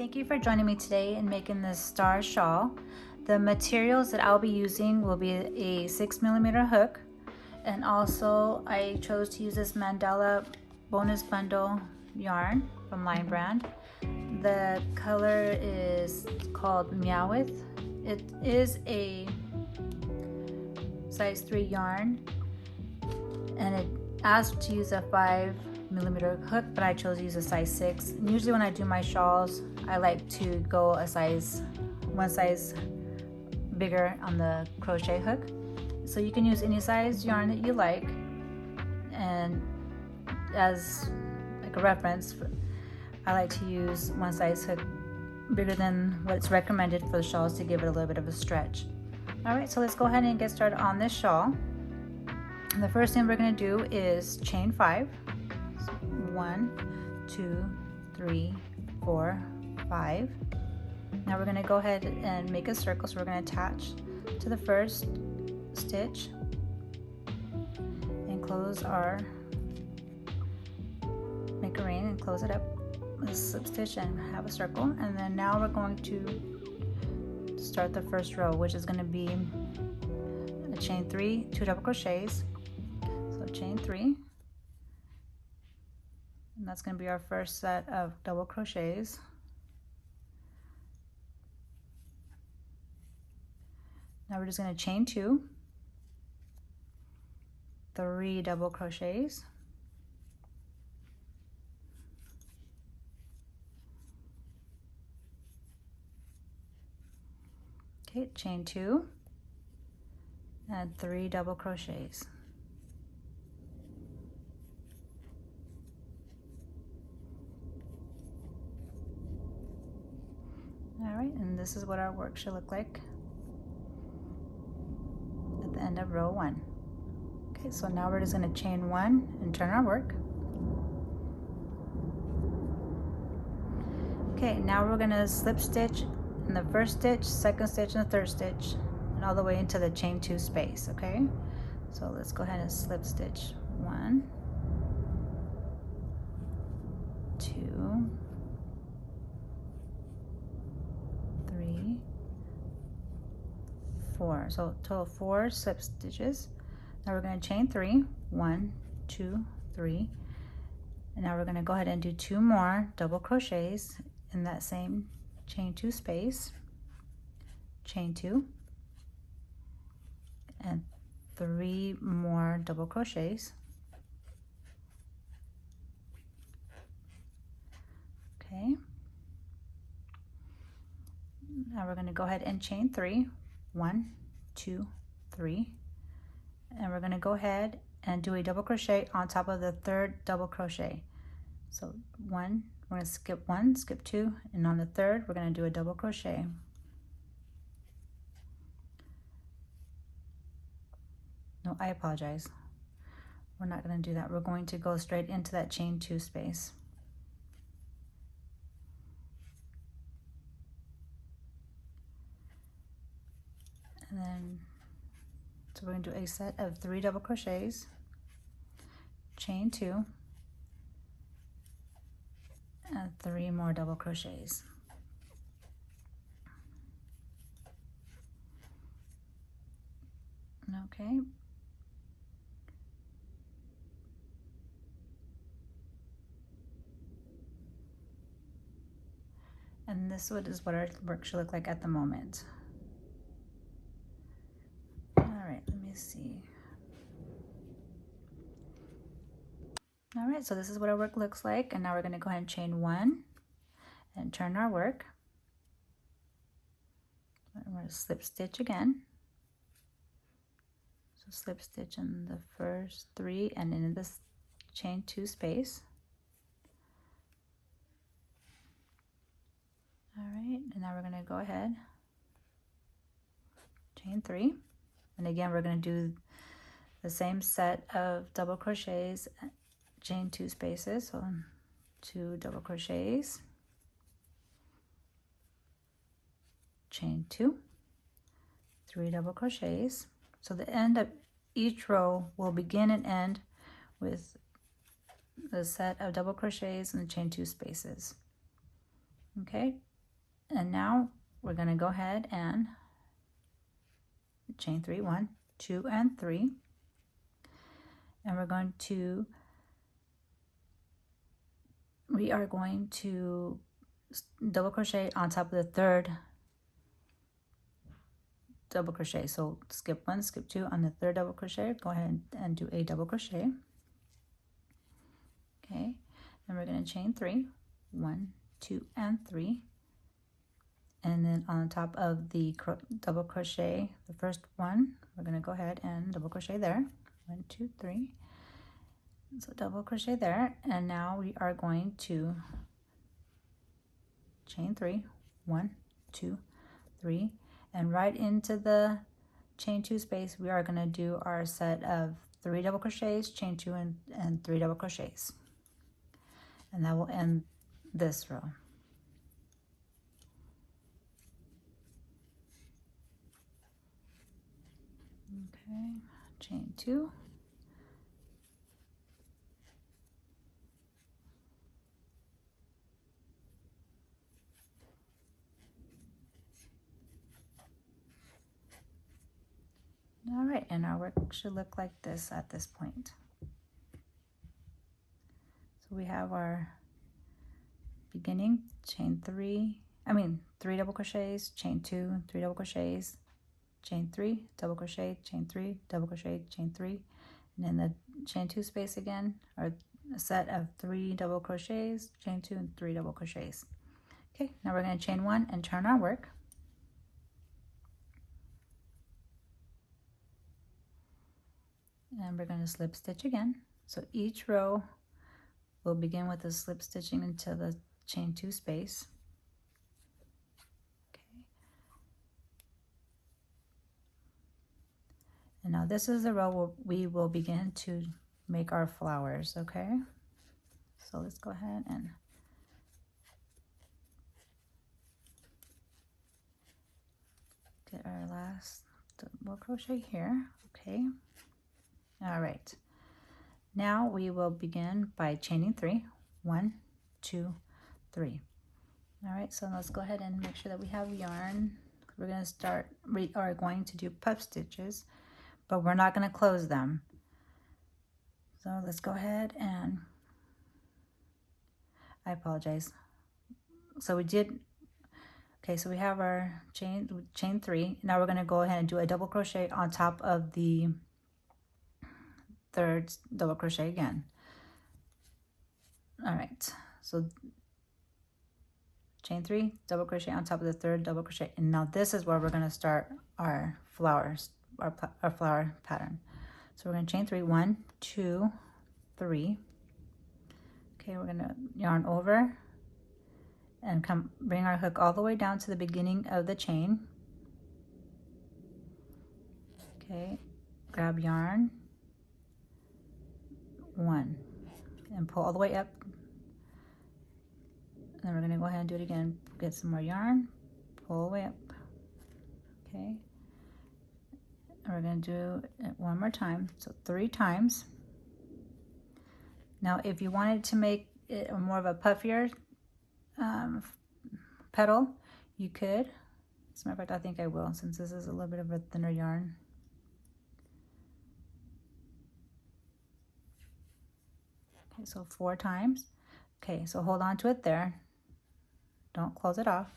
Thank you for joining me today in making this star shawl. The materials that I'll be using will be a 6mm hook, and also I chose to use this mandala bonus bundle yarn from Lion Brand. The color is called Meowth. It is a size 3 yarn, and it asked to use a 5mm hook, but I chose to use a size 6. And usually when I do my shawls, I like to go one size bigger on the crochet hook. So you can use any size yarn that you like, and as like a reference, I like to use one size hook bigger than what's recommended for the shawls to give it a little bit of a stretch. Alright, so let's go ahead and get started on this shawl. And the first thing we're going to do is chain 5. 1, 2, 3, 4, 5. Now we're going to go ahead and make a circle, so we're going to attach to the first stitch and close our, make a ring and close it up with a slip stitch and have a circle. And then now we're going to start the first row, which is going to be a chain 3, 2 double crochets. So chain 3, and that's going to be our first set of double crochets. Now we're just going to chain 2, 3 double crochets, okay, chain 2 and 3 double crochets. Alright, and this is what our work should look like at the end of row 1. Okay, so now we're just going to chain 1 and turn our work. Okay, now we're going to slip stitch in the first stitch, second stitch, and the third stitch, and all the way into the chain 2 space, okay? So let's go ahead and slip stitch 1, 2, 3, 4. So total 4 slip stitches. Now we're going to chain 3, 1, 2, 3, and now we're going to go ahead and do 2 more double crochets in that same chain 2 space, chain 2, and 3 more double crochets. Okay. Now we're going to go ahead and chain 3, 1, 2, 3, and we're going to go ahead and do a double crochet on top of the third double crochet. So 1, we're going to skip 1, skip 2, and on the third we're going to do a double crochet. No, I apologize. We're not going to do that. We're going to go straight into that chain 2 space. And then, so we're going to do a set of 3 double crochets, chain 2, and 3 more double crochets. Okay. And this is what our work should look like at the moment. See. All right, so this is what our work looks like, and now we're going to go ahead and chain 1 and turn our work. And we're going to slip stitch again. So slip stitch in the first 3 and in this chain 2 space. All right, and now we're going to go ahead, chain 3. And again, we're going to do the same set of double crochets, chain 2 spaces, so 2 double crochets, chain 2, 3 double crochets. So the end of each row will begin and end with the set of double crochets and the chain 2 spaces. Okay, And now we're going to go ahead and chain 3, 1, 2, and 3. And we are going to double crochet on top of the third double crochet. So skip 1, skip 2 on the third double crochet. Go ahead and do a double crochet. Okay, then we're going to chain 3, 1, 2, and 3. And then on top of the double crochet, the first one, we're going to go ahead and double crochet there. 1, 2, 3. So double crochet there, and now we are going to chain 3, 1, 2, 3, and right into the chain 2 space, we are going to do our set of 3 double crochets, chain 2, and 3 double crochets, and that will end this row. Okay, chain 2. All right, and our work should look like this at this point. So we have our beginning, chain 3 double crochets, chain 2, 3 double crochets, chain 3, double crochet, chain 3, double crochet, chain 3, and in the chain 2 space again, or a set of 3 double crochets, chain 2, and 3 double crochets. Okay, now we're going to chain 1 and turn our work. And we're going to slip stitch again. So each row will begin with a slip stitching into the chain 2 space. And now this is the row where we will begin to make our flowers, okay? So let's go ahead and get our last double crochet here, okay? All right. Now we will begin by chaining 3, 1, 2, 3. All right, so let's go ahead and make sure that we have yarn. We are going to do puff stitches, but we're not going to close them. So let's go ahead and, I apologize. So we did, okay, so we have our chain 3. Now we're going to go ahead and do a double crochet on top of the third double crochet again. All right, so chain 3, double crochet on top of the third double crochet, and now this is where we're going to start our flowers, our flower pattern. So we're going to chain 3, 1, 2, 3. Okay, we're going to yarn over and bring our hook all the way down to the beginning of the chain. Okay, grab yarn 1 and pull all the way up. And then we're going to go ahead and do it again. Get some more yarn, pull all the way up. Okay. And we're going to do it one more time, so 3 times. Now, if you wanted to make it more of a puffier petal, you could. As a matter of fact, I think I will, since this is a little bit of a thinner yarn. Okay, so 4 times. Okay, so hold on to it there. Don't close it off.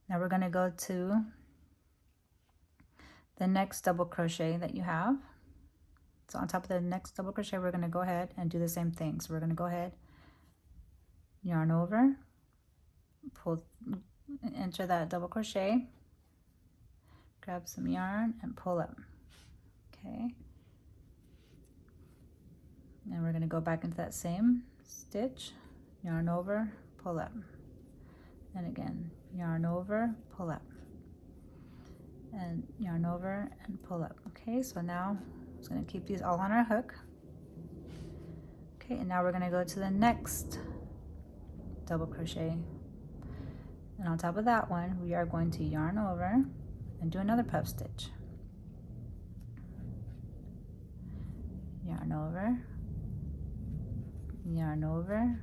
Now we're going to go to the next double crochet that you have. So on top of the next double crochet, we're going to go ahead and do the same thing. So we're going to go ahead, yarn over, pull, enter that double crochet, grab some yarn and pull up. Okay. And we're going to go back into that same stitch, yarn over, pull up. And again, yarn over, pull up. And yarn over and pull up. Okay, so now I'm just going to keep these all on our hook. Okay, and now we're going to go to the next double crochet. And on top of that one, we are going to yarn over and do another puff stitch. Yarn over, yarn over,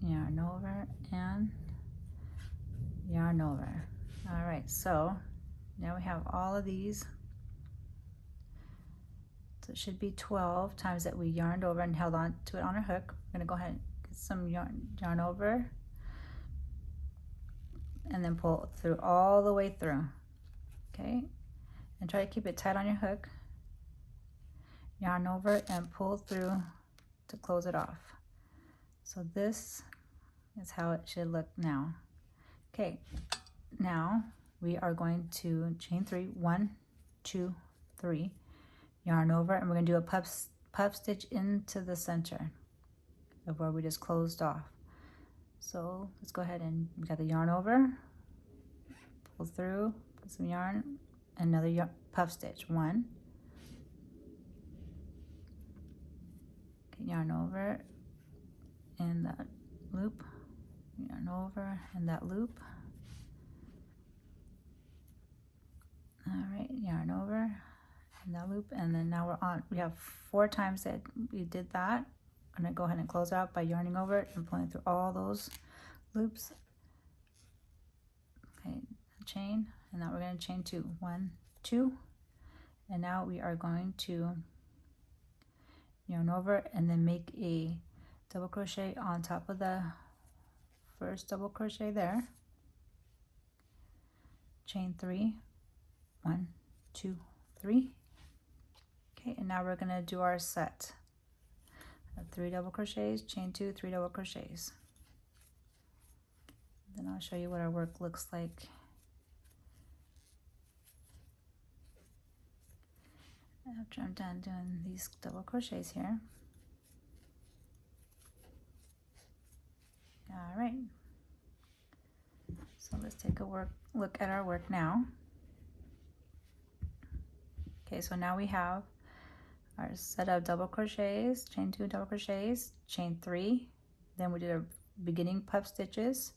yarn over, and yarn over. All right, so now we have all of these. So it should be 12 times that we yarned over and held on to it on our hook. We're gonna go ahead and get some yarn over and then pull through all the way through, okay? And try to keep it tight on your hook. Yarn over and pull through to close it off. So this is how it should look now. Okay, now we are going to chain 3, 1, 2, 3, yarn over, and we're going to do a puff stitch into the center of where we just closed off. So let's go ahead and we got the yarn over, pull through, put some yarn, another puff stitch, 1, okay, yarn over in that loop, yarn over in that loop. All right, yarn over in that loop, and then now we're on, we have 4 times that we did that. I'm gonna go ahead and close out by yarning over it and pulling through all those loops. Okay, chain, and now we're gonna chain 2, 1, 2, and now we are going to yarn over and then make a double crochet on top of the first double crochet there, chain 3, 1, 2, 3. Okay, and now we're gonna do our set of 3 double crochets, chain 2, 3 double crochets. Then I'll show you what our work looks like after I'm done doing these double crochets here. All right, so let's take a look at our work now. Okay, so now we have our set of double crochets, chain 2 double crochets, chain 3, then we did our beginning puff stitches,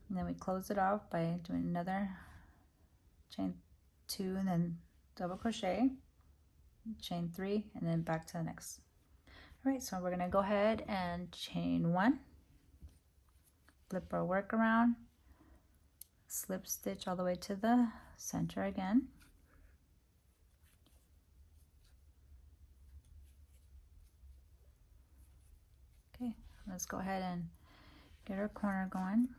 and then we closed it off by doing another chain 2 and then double crochet, chain 3, and then back to the next. All right, so we're gonna go ahead and chain 1, flip our work around, slip stitch all the way to the center again. Okay, let's go ahead and get our corner going.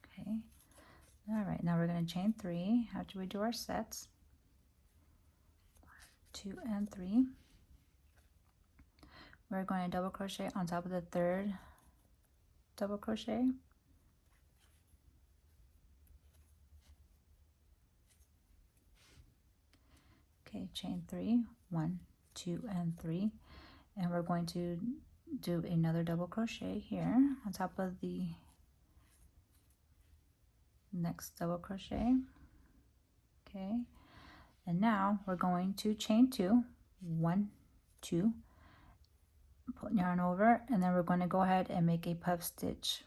Okay, all right, now we're going to chain 3 after we do our sets, 2 and 3. We're going to double crochet on top of the 3rd double crochet, okay, chain 3, 1, 2, and 3, and we're going to do another double crochet here on top of the next double crochet. Okay, and now we're going to chain 2, 1, 2, put yarn over, and then we're going to go ahead and make a puff stitch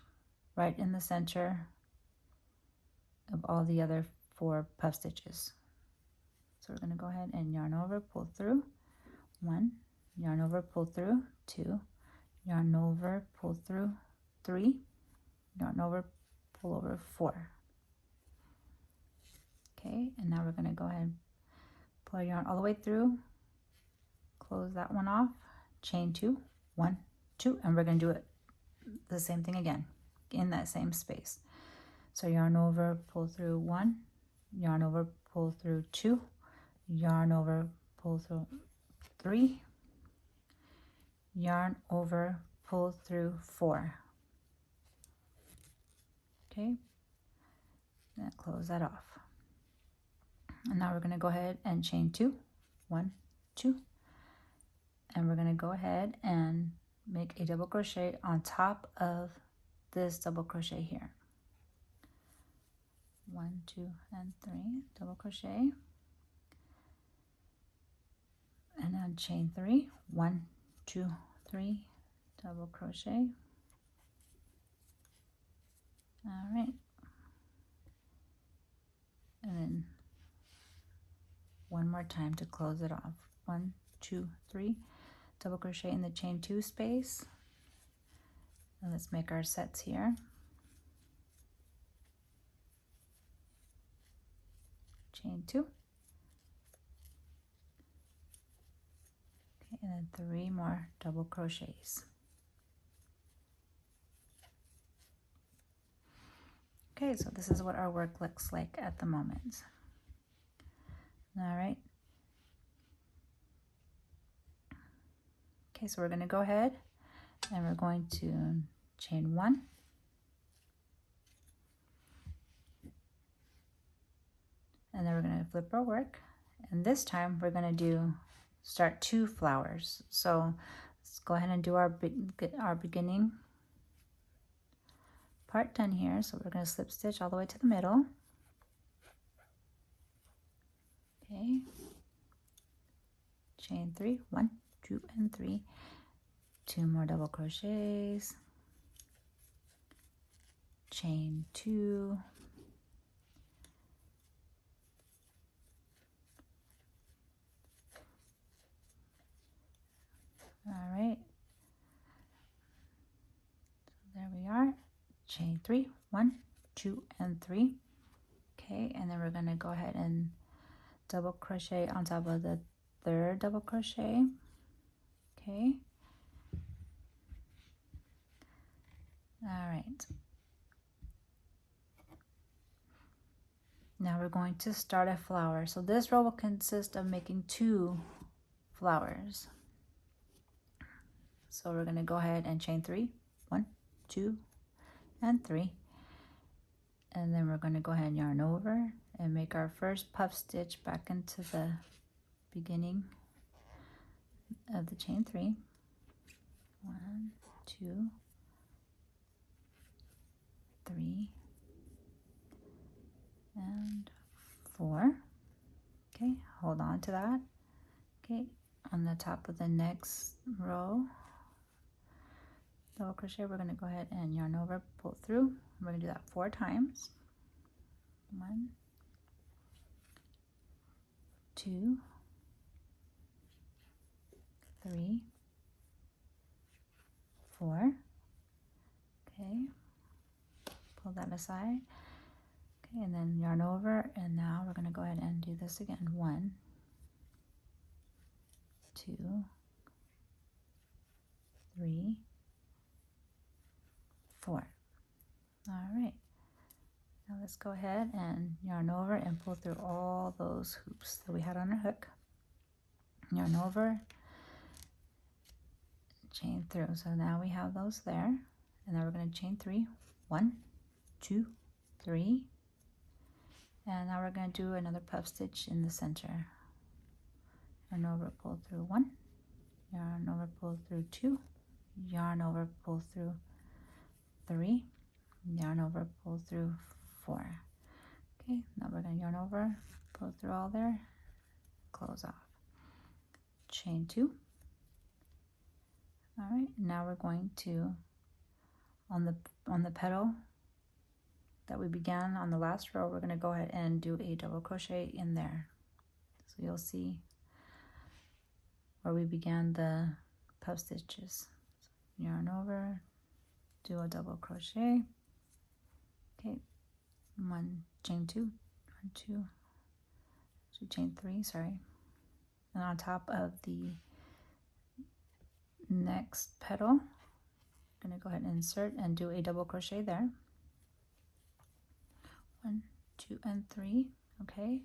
right in the center of all the other 4 puff stitches. So we're going to go ahead and yarn over, pull through, 1, yarn over, pull through, 2, yarn over, pull through, 3, yarn over, pull over, 4. Okay, and now we're going to go ahead and pull our yarn all the way through, close that one off, chain 2, 1, 2, and we're going to do it the same thing again in that same space. So yarn over, pull through, 1, yarn over, pull through, 2, yarn over, pull through, 3, yarn over, pull through, 4. Okay, then close that off. And now we're going to go ahead and chain 2, 1, 2, and we're going to go ahead and make a double crochet on top of this double crochet here. 1, 2, and 3 double crochet, and then chain 3, 1, 2, 3 double crochet. All right, and then one more time to close it off. 1, 2, 3, double crochet in the chain 2 space, and let's make our sets here. Chain 2, okay, and then 3 more double crochets. Okay, so this is what our work looks like at the moment. All right. Okay, so we're going to go ahead and we're going to chain 1, and then we're going to flip our work, and this time we're going to start 2 flowers. So let's go ahead and do our beginning part done here. So we're going to slip stitch all the way to the middle. Okay, chain 3, 1, 2, and 3, 2 more double crochets, chain 2, all right, so there we are, chain 3, 1, 2, and 3. Okay, and then we're going to go ahead and double crochet on top of the 3rd double crochet. Okay, all right, now we're going to start a flower. So this row will consist of making 2 flowers. So we're going to go ahead and chain 3, 1, 2, and 3, and then we're going to go ahead and yarn over and make our first puff stitch back into the beginning of the chain 3. 1, 2, 3, and 4. Okay, hold on to that. Okay, on the top of the next row, double crochet, we're going to go ahead and yarn over, pull through. We're going to do that 4 times. 1, 2, 3, 4. Okay, pull that aside. Okay, and then yarn over, and now we're going to go ahead and do this again. 1, 2, 3, 4. All right, now let's go ahead and yarn over and pull through all those hoops that we had on our hook. Yarn over, chain through. So now we have those there, and now we're going to chain 3, 1, 2, 3, and now we're going to do another puff stitch in the center. Yarn over, pull through 1, yarn over, pull through 2, yarn over, pull through 3, yarn over, pull through 4. Okay, now we're going to yarn over, pull through all there, close off, chain 2. All right, now we're going to, on the petal that we began on the last row, we're going to go ahead and do a double crochet in there. So you'll see where we began the puff stitches. So yarn over, do a double crochet. Okay, 1, chain 2, 1, 2, so chain 3, sorry. And on top of the next petal, I'm going to go ahead and insert and do a double crochet there. 1, 2, and 3. Okay,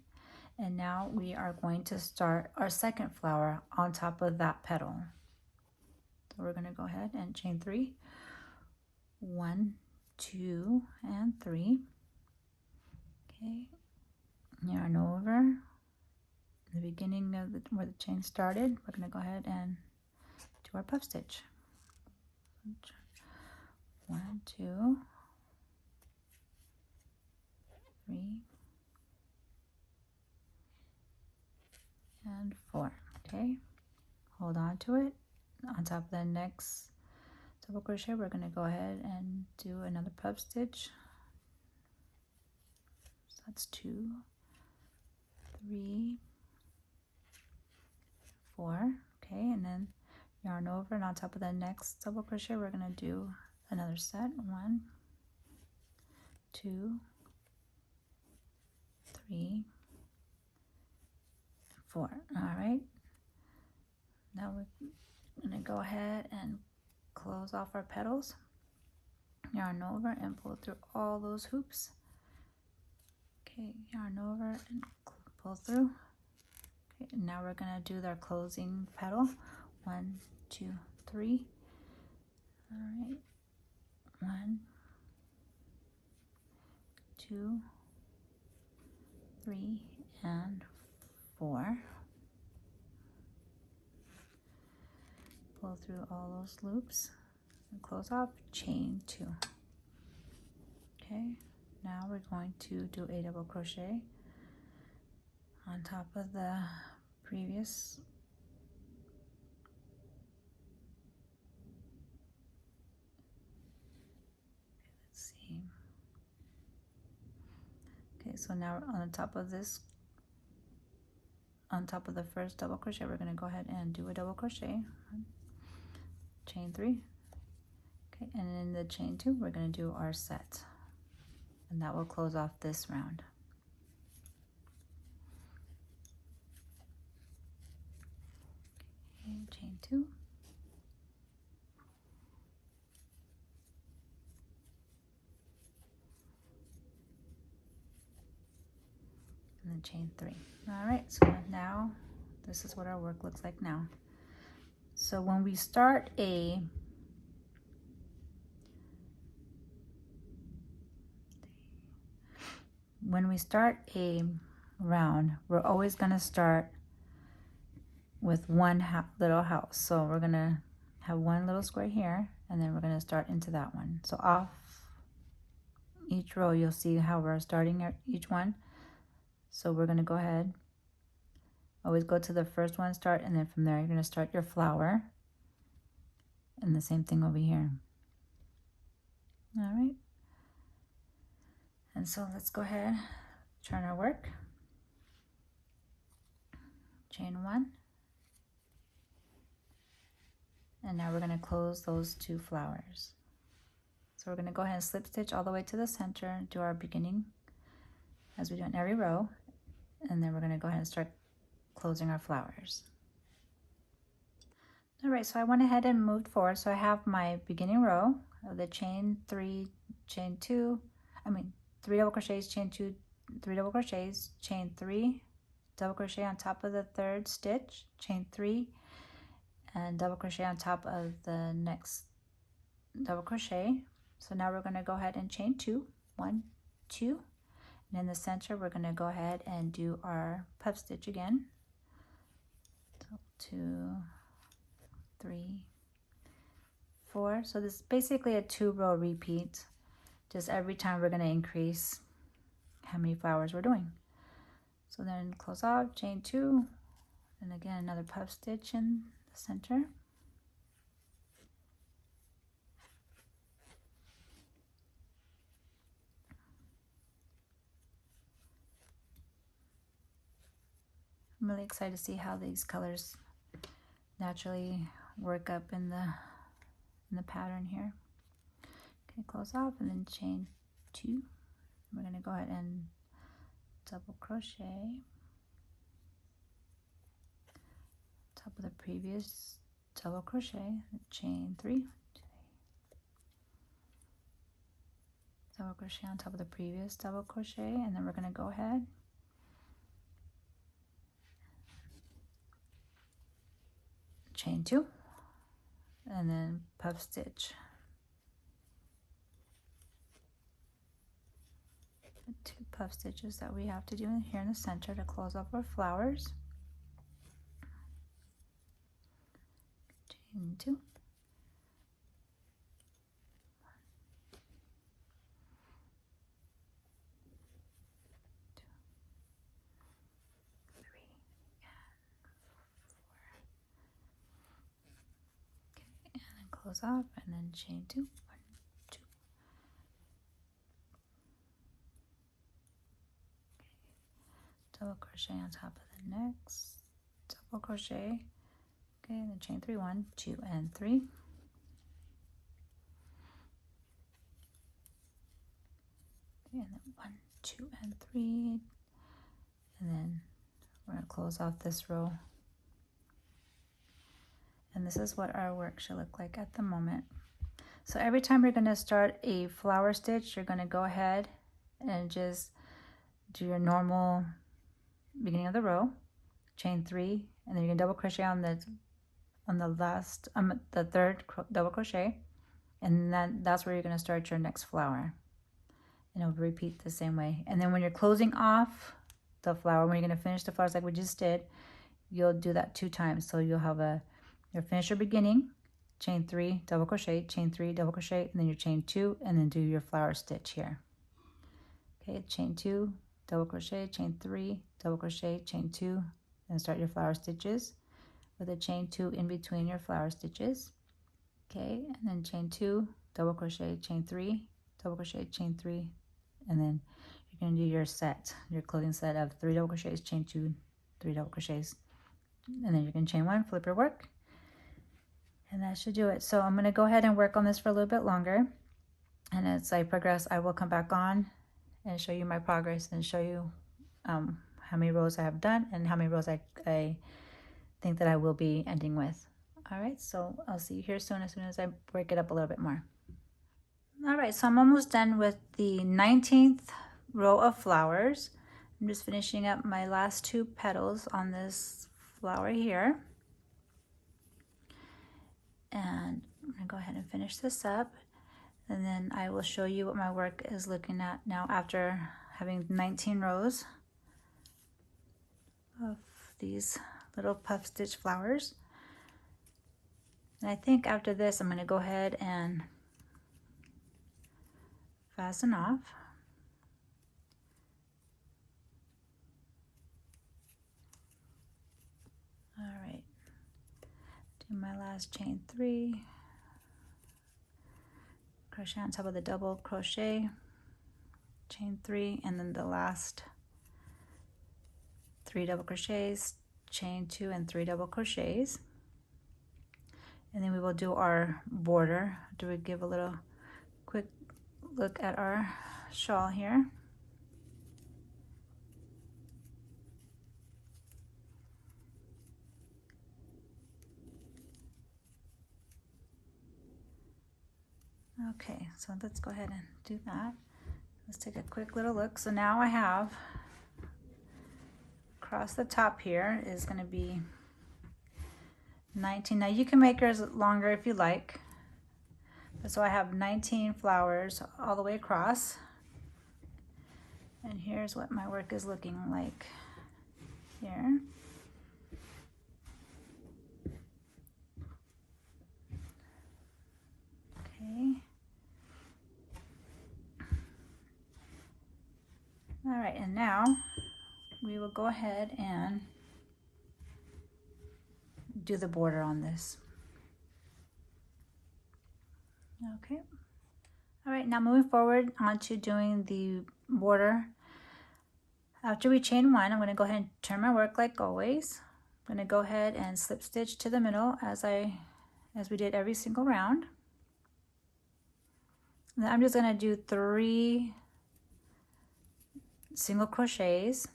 and now we are going to start our second flower on top of that petal. So we're going to go ahead and chain 3, 1, 2, and 3. Okay, yarn over the beginning of where the chain started. We're going to go ahead and do our puff stitch. 1, 2, 3, and 4. Okay, hold on to it. On top of the next double crochet, we're going to go ahead and do another puff stitch. So that's 2, 3, 4. Okay, and then yarn over, and on top of the next double crochet we're going to do another set. 1, 2, 3, 4. All right, now we're going to go ahead and close off our petals, yarn over and pull through all those hoops. Okay, yarn over and pull through. Okay, and now we're going to do our closing petal. 1, 2, 3. All right, 1, 2, 3, and 4. Pull through all those loops and close off, chain 2. Okay, now we're going to do a double crochet on top of the previous Okay, so now on top of this, on top of the first double crochet, we're going to go ahead and do a double crochet, chain 3. Okay, and in the chain 2 we're going to do our set, and that will close off this round. Okay, chain 2. And then chain 3. All right, so now this is what our work looks like now. So when we start a round, we're always going to start with one little house. So we're going to have one little square here, and then we're going to start into that one. So off each row, you'll see how we're starting at each one. So we're going to go ahead, always go to the first one, start, and then from there you're going to start your flower, and the same thing over here. All right, and so let's go ahead, turn our work, chain 1, and now we're going to close those 2 flowers. So we're going to go ahead and slip stitch all the way to the center, do our beginning as we do in every row, and then we're going to go ahead and start closing our flowers. All right, so I went ahead and moved forward. So I have my beginning row of the chain 3, chain 2, 3 double crochets, chain 2, 3 double crochets, chain 3, double crochet on top of the 3rd stitch, chain 3, and double crochet on top of the next double crochet. So now we're going to go ahead and chain 2, 1, 2, and in the center we're going to go ahead and do our puff stitch again. So 2, 3, 4. So this is basically a 2-row repeat. Just every time we're going to increase how many flowers we're doing. So then close off, chain 2, and again another puff stitch in the center. I'm really excited to see how these colors naturally work up in the pattern here. Okay, close off and then chain 2. We're going to go ahead and double crochet top of the previous double crochet, chain 3, double crochet on top of the previous double crochet, and then we're going to go ahead chain 2 and then puff stitch. The 2 puff stitches that we have to do here in the center to close off our flowers. Chain 2. 3 and 4. Okay, and then close off and then chain 2. 1, 2. Okay. Double crochet on top of the next double crochet, Okay, and then chain 3, 1, 2, and 3. Okay, and then 1, 2, and 3, and then we're going to close off this row. And this is what our work should look like at the moment. So every time you're going to start a flower stitch, you're going to go ahead and just do your normal beginning of the row, chain 3, and then you're going to double crochet on the last the third double crochet, and then that's where you're going to start your next flower. And it'll repeat the same way. And then when you're closing off the flower, when you're going to finish the flowers like we just did, you'll do that 2 times. So you'll have your finish your beginning, chain 3, double crochet, chain 3, double crochet, and then your chain 2, and then do your flower stitch here. Okay, chain 2, double crochet, chain 3, double crochet, chain 2, and start your flower stitches with a chain 2 in between your flower stitches. Okay, and then chain 2, double crochet, chain 3, double crochet, chain 3, and then you're going to do your clothing set of 3 double crochets, chain 2, 3 double crochets, and then you're going to chain 1, flip your work, and that should do it. So I'm going to go ahead and work on this for a little bit longer, and as I progress I will come back on and show you my progress and show you how many rows I have done and how many rows I think that I will be ending with. All right, so I'll see you here soon as I break it up a little bit more. All right, so I'm almost done with the 19th row of flowers. I'm just finishing up my last 2 petals on this flower here. And I'm gonna go ahead and finish this up, and then I will show you what my work is looking at now after having 19 rows of these little puff stitch flowers. And I think after this I'm going to go ahead and fasten off. All right, do my last chain 3, crochet on top of the double crochet, chain 3, and then the last 3 double crochets, chain 2, and 3 double crochets. And then we will do our border. Do we give a little quick look at our shawl here. Okay, so let's go ahead and do that. Let's take a quick little look. So now I have across the top here is going to be 19. Now you can make yours longer if you like. So I have 19 flowers all the way across. And here's what my work is looking like here. Okay. All right, and now we will go ahead and do the border on this. Okay. All right, now moving forward onto doing the border. After we chain 1, I'm going to go ahead and turn my work like always. I'm going to go ahead and slip stitch to the middle as we did every single round. And then I'm just going to do 3 single crochets,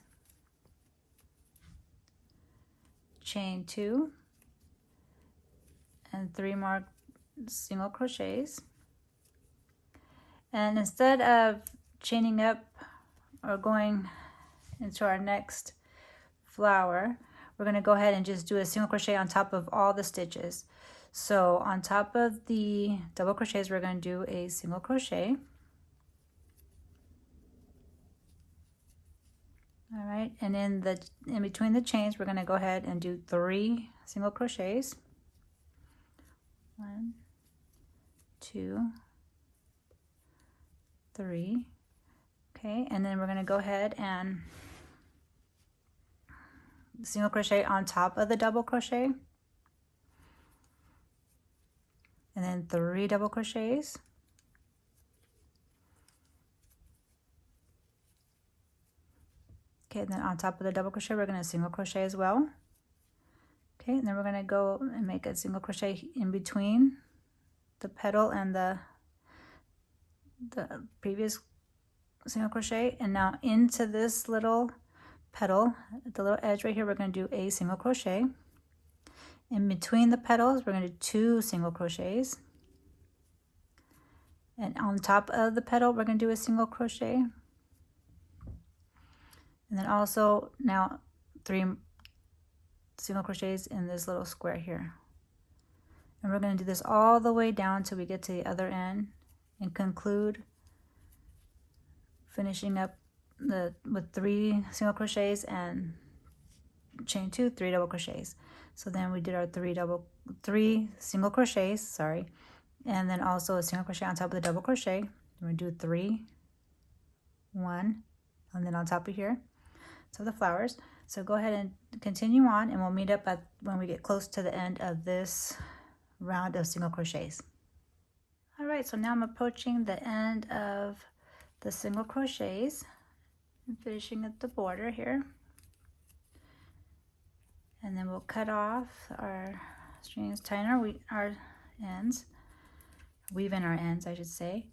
chain 2, and 3 more single crochets. And instead of chaining up or going into our next flower, we're going to go ahead and just do a single crochet on top of all the stitches. So on top of the double crochets, we're going to do a single crochet. All right, and in between the chains, we're going to go ahead and do 3 single crochets. 1, 2, 3. Okay, and then we're going to go ahead and single crochet on top of the double crochet, and then 3 double crochets. Okay, and then on top of the double crochet, we're going to single crochet as well. Okay, and then we're going to go and make a single crochet in between the petal and the previous single crochet, and now into this little petal at the little edge right here, we're going to do a single crochet. In between the petals, we're going to do 2 single crochets, and on top of the petal, we're going to do a single crochet, and then also now 3 single crochets in this little square here. And we're going to do this all the way down till we get to the other end and conclude finishing up with 3 single crochets and chain 2, 3 double crochets. So then we did our 3 single crochets, sorry, and then also a single crochet on top of the double crochet. We're going to do 3, 1, and then on top of here, so the flowers. So go ahead and continue on, and we'll meet up when we get close to the end of this round of single crochets. All right, so now I'm approaching the end of the single crochets and finishing at the border here. And then we'll cut off our strings, tying our ends, weave in our ends, I should say.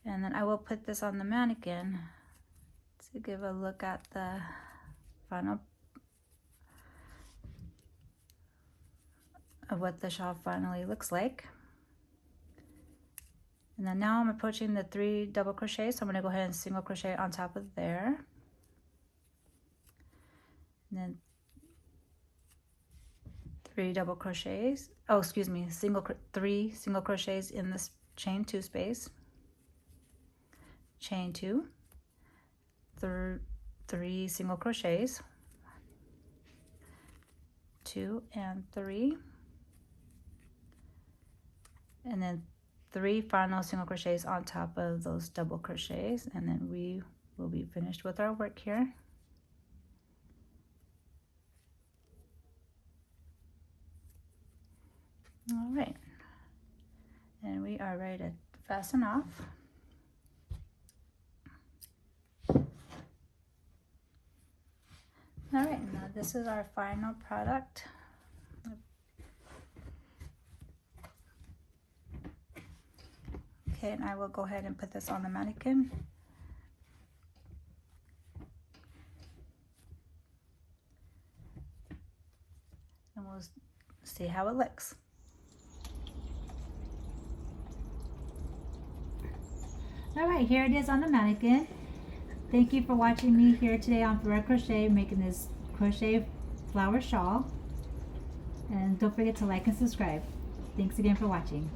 And then I will put this on the mannequin to give a look at the final of what the shawl finally looks like. And then now I'm approaching the 3 double crochets, so I'm going to go ahead and single crochet on top of there. And then 3 double crochets, oh excuse me, 3 single crochets in this chain 2 space, chain 2, 3 single crochets, 2 and 3, and then 3 final single crochets on top of those double crochets, and then we will be finished with our work here. All right, and we are ready to fasten off. All right, now this is our final product. Okay, and I will go ahead and put this on the mannequin. And we'll see how it looks. All right, here it is on the mannequin. Thank you for watching me here today on Flower Crochet, making this crochet flower shawl. And don't forget to like and subscribe. Thanks again for watching.